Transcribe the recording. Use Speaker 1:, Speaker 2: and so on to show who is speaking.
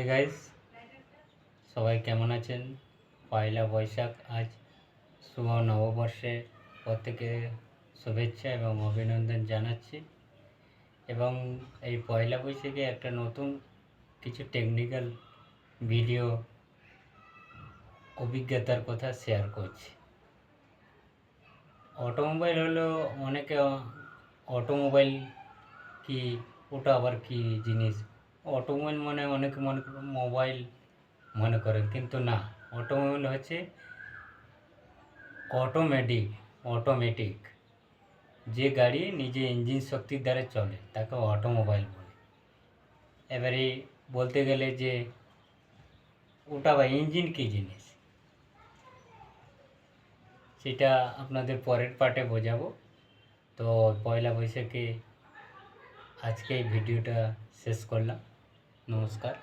Speaker 1: Guys, সবাই কেমন আছেন? পয়লা বৈশাখ আজ শুভ নববর্ষের প্রত্যেকে শুভেচ্ছা এবং অভিনন্দন জানাচ্ছি। এবং এই পয়লা বৈশাখে একটা নতুন কিছু টেকনিক্যাল ভিডিও অভিজ্ঞতার কথা শেয়ার করছি। অটোমোবাইল হলো অনেকে অটোমোবাইল কি, ওটা আবার কি জিনিস? অটোমোবাইল মানে অনেকে মনে করে মোবাইল মনে করেন, কিন্তু না। অটোমোবাইল হচ্ছে অটোমেটিক যে গাড়ি নিজে ইঞ্জিন শক্তির দ্বারা চলে তাকে অটোমোবাইল বলে। এবারে বলতে গেলে যে ওটা বা ইঞ্জিন কী জিনিস, সেটা আপনাদের পরের পার্টে বোঝাবো। তো পয়লা বৈশাখে আজকে এই ভিডিওটা শেষ করলাম। নমস্কার।